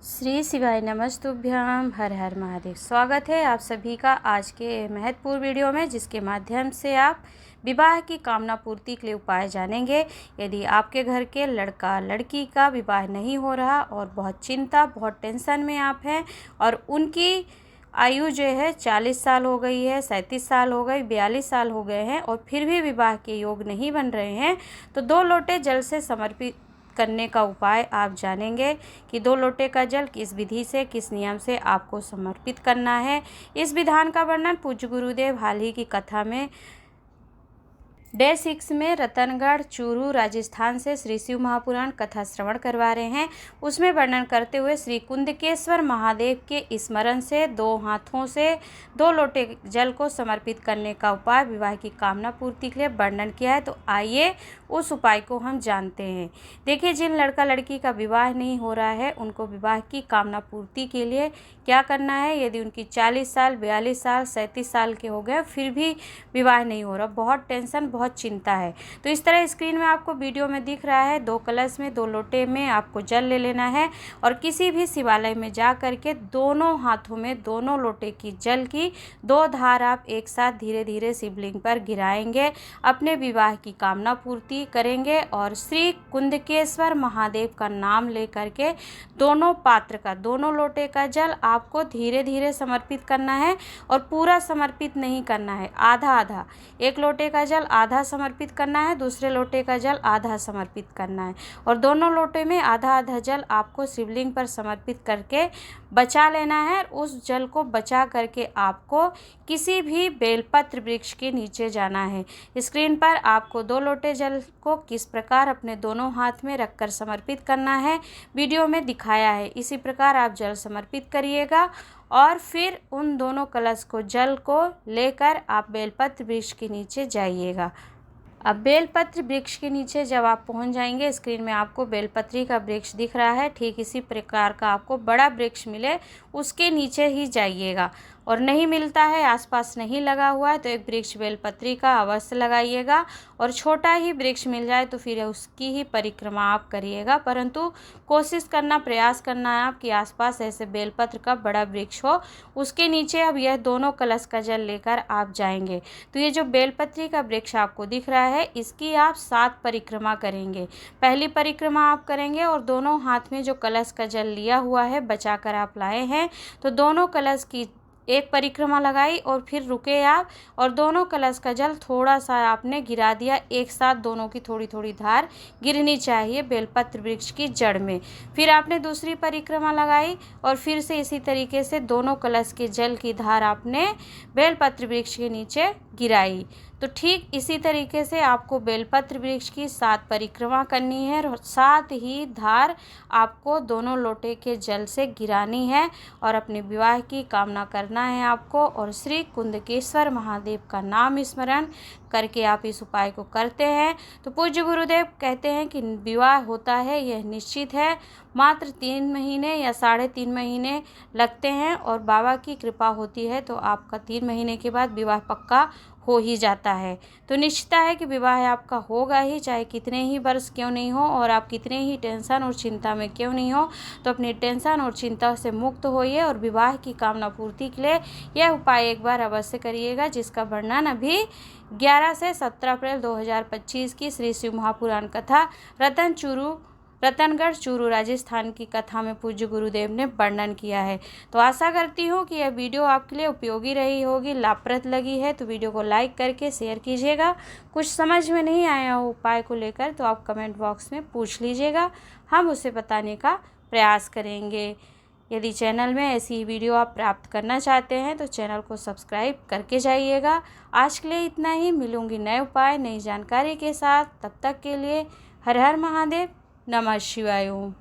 श्री शिवाय नमस्तुभ्यम। हर हर महादेव। स्वागत है आप सभी का आज के महत्वपूर्ण वीडियो में, जिसके माध्यम से आप विवाह की कामना पूर्ति के लिए उपाय जानेंगे। यदि आपके घर के लड़का लड़की का विवाह नहीं हो रहा और बहुत चिंता बहुत टेंशन में आप हैं और उनकी आयु जो है 40 साल हो गई है, 37 साल हो गई, 42 साल हो गए हैं और फिर भी विवाह के योग नहीं बन रहे हैं, तो 2 लोटे जल से समर्पित करने का उपाय आप जानेंगे कि 2 लोटे का जल किस विधि से किस नियम से आपको समर्पित करना है। इस विधान का वर्णन पूज्य गुरुदेव हाल ही की कथा में डे 6 में रतनगढ़ चूरू राजस्थान से श्री शिव महापुराण कथा श्रवण करवा रहे हैं। उसमें वर्णन करते हुए श्री कुंदकेश्वर महादेव के स्मरण से 2 हाथों से 2 लोटे जल को समर्पित करने का उपाय विवाह की कामना पूर्ति के लिए वर्णन किया है। तो आइए उस उपाय को हम जानते हैं। देखिए, जिन लड़का लड़की का विवाह नहीं हो रहा है उनको विवाह की कामना पूर्ति के लिए क्या करना है। यदि उनकी 40 साल 42 साल 37 साल के हो गए फिर भी विवाह नहीं हो रहा, बहुत टेंशन बहुत चिंता है, तो इस तरह स्क्रीन में आपको वीडियो में दिख रहा है 2 कलश में 2 लोटे में आपको जल ले लेना है और किसी भी शिवालय में जा करके दोनों हाथों में दोनों लोटे की जल की 2 धार आप एक साथ धीरे धीरे शिवलिंग पर गिराएंगे, अपने विवाह की कामना पूर्ति करेंगे और श्री कुंदकेश्वर महादेव का नाम ले करके दोनों पात्र का दोनों लोटे का जल आपको धीरे धीरे समर्पित करना है और पूरा समर्पित नहीं करना है, आधा आधा। एक लोटे का जल आधा समर्पित करना है, दूसरे लोटे का जल आधा समर्पित करना है और दोनों लोटे में आधा आधा जल आपको शिवलिंग पर समर्पित करके बचा लेना है। उस जल को बचा करके आपको किसी भी बेलपत्र वृक्ष के नीचे जाना है। स्क्रीन पर आपको 2 लोटे जल को किस प्रकार अपने दोनों हाथ में रखकर समर्पित करना है वीडियो में दिखाया है। इसी प्रकार आप जल समर्पित करिएगा और फिर उन दोनों कलश को जल को लेकर आप बेलपत्र वृक्ष के नीचे जाइएगा। अब बेलपत्र वृक्ष के नीचे जब आप पहुंच जाएंगे, स्क्रीन में आपको बेलपत्री का वृक्ष दिख रहा है, ठीक इसी प्रकार का आपको बड़ा वृक्ष मिले उसके नीचे ही जाइएगा और नहीं मिलता है, आसपास नहीं लगा हुआ है तो एक वृक्ष बेलपत्री का अवश्य लगाइएगा और छोटा ही वृक्ष मिल जाए तो फिर उसकी ही परिक्रमा आप करिएगा, परंतु कोशिश करना प्रयास करना है आपके आसपास ऐसे बेलपत्र का बड़ा वृक्ष हो। उसके नीचे अब यह दोनों कलश का जल लेकर आप जाएंगे। तो ये जो बेलपत्री का वृक्ष आपको दिख रहा है इसकी आप 7 परिक्रमा करेंगे। पहली परिक्रमा आप करेंगे और दोनों हाथ में जो कलश का जल लिया हुआ है बचा कर आप लाए हैं तो दोनों कलश की एक परिक्रमा लगाई और फिर रुके आप और दोनों कलश का जल थोड़ा सा आपने गिरा दिया, एक साथ दोनों की थोड़ी थोड़ी धार गिरनी चाहिए बेलपत्र वृक्ष की जड़ में। फिर आपने दूसरी परिक्रमा लगाई और फिर से इसी तरीके से दोनों कलश के जल की धार आपने बेलपत्र वृक्ष के नीचे गिराई। तो ठीक इसी तरीके से आपको बेलपत्र वृक्ष की 7 परिक्रमा करनी है और साथ ही धार आपको दोनों लोटे के जल से गिरानी है और अपने विवाह की कामना करना है आपको और श्री कुंदकेश्वर महादेव का नाम स्मरण करके आप इस उपाय को करते हैं तो पूज्य गुरुदेव कहते हैं कि विवाह होता है यह निश्चित है, मात्र 3 महीने या 3.5 महीने लगते हैं और बाबा की कृपा होती है तो आपका 3 महीने के बाद विवाह पक्का हो ही जाता है। तो निश्चित है कि विवाह आपका होगा ही, चाहे कितने ही वर्ष क्यों नहीं हो और आप कितने ही टेंशन और चिंता में क्यों नहीं हो। तो अपनी टेंशन और चिंता से मुक्त होइए और विवाह की कामना पूर्ति के लिए यह उपाय एक बार अवश्य करिएगा, जिसका वर्णन अभी 11 से 17 अप्रैल 2025 की श्री शिव महापुराण कथा रतनगढ़ चूरू राजस्थान की कथा में पूज्य गुरुदेव ने वर्णन किया है। तो आशा करती हूँ कि यह वीडियो आपके लिए उपयोगी रही होगी, लाभप्रद लगी है तो वीडियो को लाइक करके शेयर कीजिएगा। कुछ समझ में नहीं आया हो उपाय को लेकर तो आप कमेंट बॉक्स में पूछ लीजिएगा, हम उसे बताने का प्रयास करेंगे। यदि चैनल में ऐसी ही वीडियो आप प्राप्त करना चाहते हैं तो चैनल को सब्सक्राइब करके जाइएगा। आज के लिए इतना ही, मिलूंगी नए उपाय नई जानकारी के साथ, तब तक के लिए हर हर महादेव, नमः शिवाय। ओम।